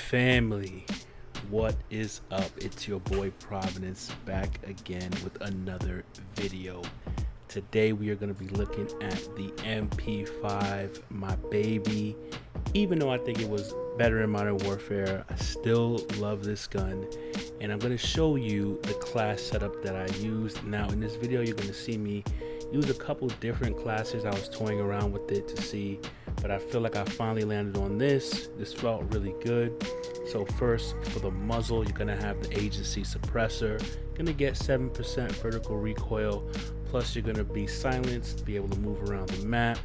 Family, what is up? It's your boy Providence back again with another video. Today we are going to be looking at the MP5, my baby. Even though I think it was better in Modern Warfare, I still love this gun, and I'm going to show you the class setup that I used. Now in this video you're going to see me use a couple different classes. I was toying around with it to see, but I feel like I finally landed on this. This felt really good. So first, for the muzzle, you're gonna have the agency suppressor. You're gonna get 7% vertical recoil, plus you're gonna be silenced, be able to move around the map.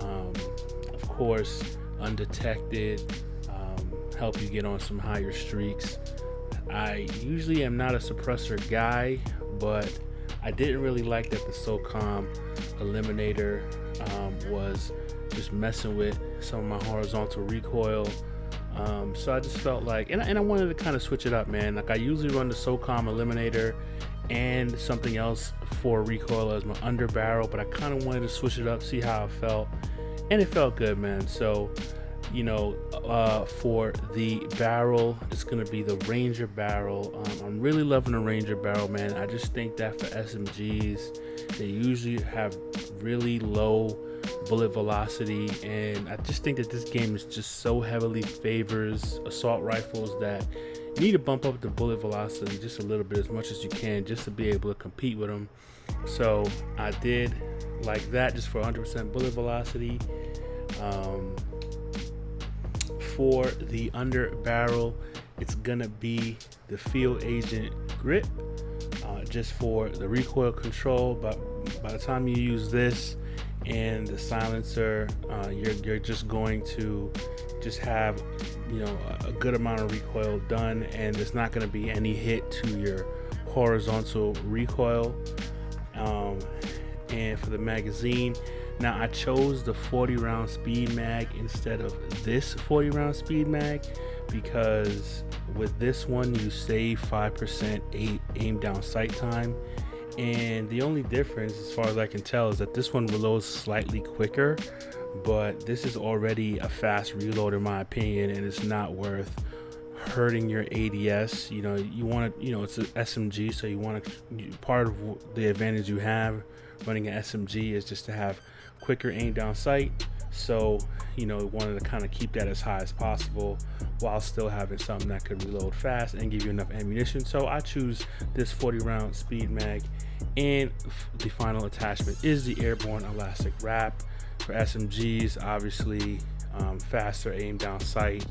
Of course, undetected, help you get on some higher streaks. I usually am not a suppressor guy, but I didn't really like that the SOCOM eliminator was just messing with some of my horizontal recoil. So I just felt like, and I wanted to kind of switch it up, man. Like I usually run the SOCOM eliminator and something else for recoil as my under barrel, but I kind of wanted to switch it up, see how it felt, and it felt good, man. So, you know, for the barrel, it's gonna be the Ranger barrel. I'm really loving the Ranger barrel, man. I just think that for SMGs, they usually have really low bullet velocity, and I just think that this game is just so heavily favors assault rifles that you need to bump up the bullet velocity just a little bit, as much as you can, just to be able to compete with them. So I did like that, just for 100% bullet velocity. For the under barrel, it's gonna be the field agent grip, just for the recoil control. But by the time you use this and the silencer, you're just going to just have, you know, a good amount of recoil done, and there's not going to be any hit to your horizontal recoil. And for the magazine, now I chose the 40 round speed mag instead of this 40 round speed mag, because with this one you save 5% aim down sight time. And the only difference, as far as I can tell, is that this one reloads slightly quicker, but this is already a fast reload in my opinion, and it's not worth hurting your ADS. You know, you want to, you know, it's an SMG, so you want to, part of the advantage you have running an SMG is just to have quicker aim down sight. So, you know, wanted to kind of keep that as high as possible while still having something that could reload fast and give you enough ammunition. So I choose this 40 round speed mag, and the final attachment is the airborne elastic wrap for SMGs. Obviously, faster aim down sight,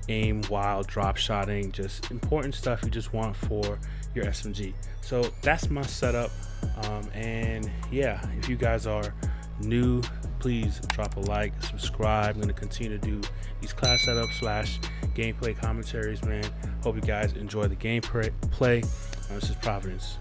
aim while drop shotting, just important stuff you just want for your SMG. So that's my setup. And yeah, if you guys are new, please drop a like, subscribe. I'm going to continue to do these class setups / gameplay commentaries, man. Hope you guys enjoy the gameplay. This is Providence.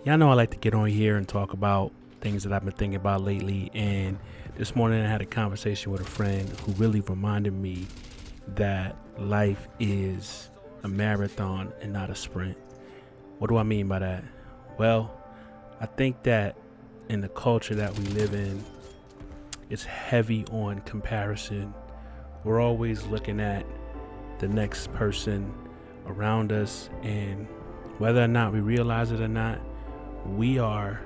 Y'all know I like to get on here and talk about things that I've been thinking about lately, and this morning I had a conversation with a friend who really reminded me that life is a marathon and not a sprint. What do I mean by that? Well, I think that in the culture that we live in, it's heavy on comparison. We're always looking at the next person around us, and whether or not we realize it or not, we are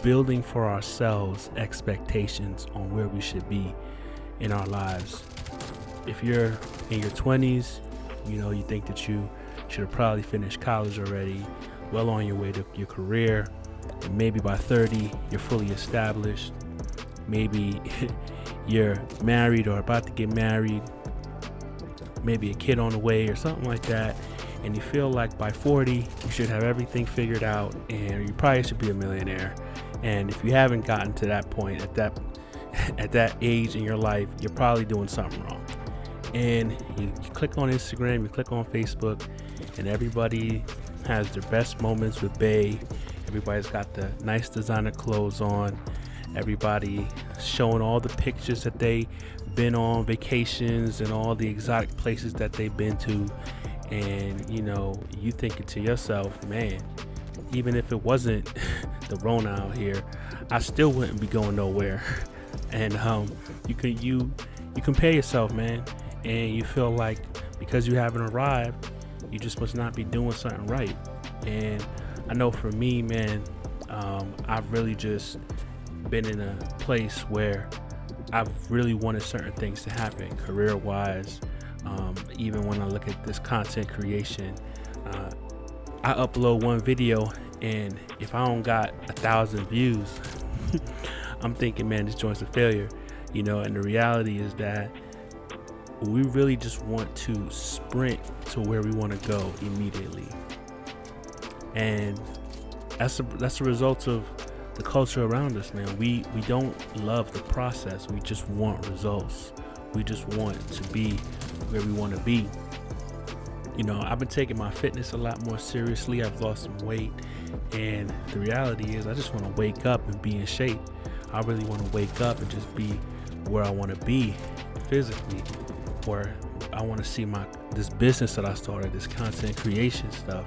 building for ourselves expectations on where we should be in our lives. If you're in your 20s, you think that you should have probably finished college already, well on your way to your career, and maybe by 30 you're fully established. Maybe you're married or about to get married, maybe a kid on the way or something like that, and you feel like by 40 you should have everything figured out and you probably should be a millionaire. And if you haven't gotten to that point at that age in your life, you're probably doing something wrong. And you click on Instagram, you click on Facebook, and everybody has their best moments with bae. Everybody's got the nice designer clothes on. Everybody showing all the pictures that they've been on vacations and all the exotic places that they've been to. And you thinking to yourself, man, even if it wasn't the Rona out here, I still wouldn't be going nowhere. And you compare yourself, man, and you feel like because you haven't arrived, you just must not be doing something right. And I know for me, man, I've really just been in a place where I've really wanted certain things to happen career-wise. Even when I look at this content creation, I upload one video, and if I don't got 1,000 views, I'm thinking, man, this joint's a failure. And the reality is that we really just want to sprint to where we want to go immediately, and that's a result of the culture around us, man. We don't love the process. We just want results. We just want to be where we want to be. I've been taking my fitness a lot more seriously. I've lost some weight, and the reality is I just want to wake up and be in shape. I really want to wake up and just be where I want to be physically, where I want to see this business that I started, this content creation stuff,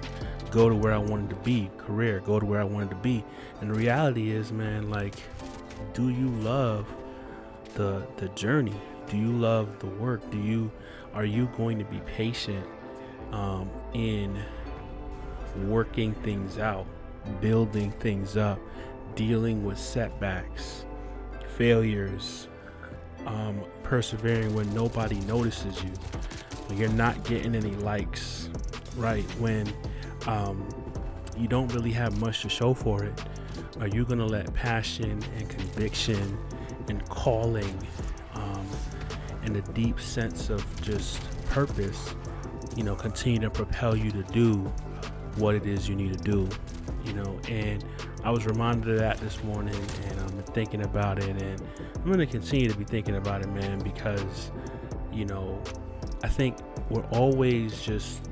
go to where I wanted to be, career, go to where I wanted to be. And the reality is, man, like, do you love the journey? Do you love the work? Are you going to be patient in working things out, building things up, dealing with setbacks, failures, persevering when nobody notices you, when you're not getting any likes, right? When you don't really have much to show for it? Are you going to let passion and conviction and calling and a deep sense of just purpose, continue to propel you to do what it is you need to do? And I was reminded of that this morning, and I'm thinking about it, and I'm going to continue to be thinking about it, man, because I think we're always just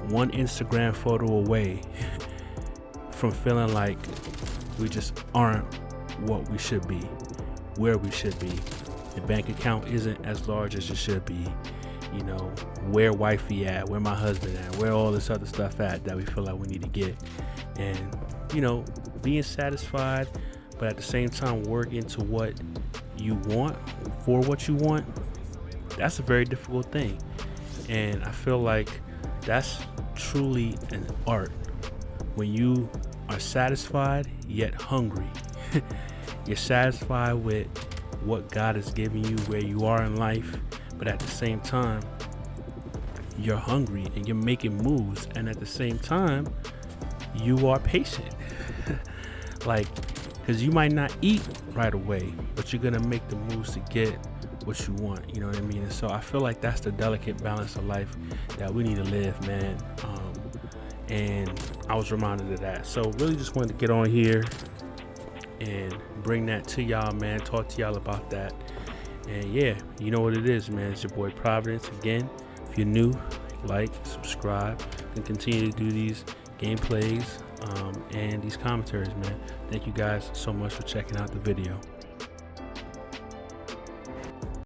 one Instagram photo away from feeling like we just aren't what we should be, where we should be. The bank account isn't as large as it should be. Where wifey at, where my husband at, where all this other stuff at that we feel like we need to get. And being satisfied, but at the same time working to what you want, for what you want, that's a very difficult thing. And I feel like that's truly an art, when you are satisfied yet hungry. You're satisfied with what God has given you, where you are in life, but at the same time you're hungry and you're making moves, and at the same time you are patient. Because you might not eat right away, but you're gonna make the moves to get what you want, you know what I mean? And so I feel like that's the delicate balance of life that we need to live, man. And I was reminded of that, so really just wanted to get on here and bring that to y'all, man. Talk to y'all about that. And yeah, you know what it is, man. It's your boy Providence again. If you're new, like, subscribe, and continue to do these gameplays and these commentaries, man. Thank you guys so much for checking out the video.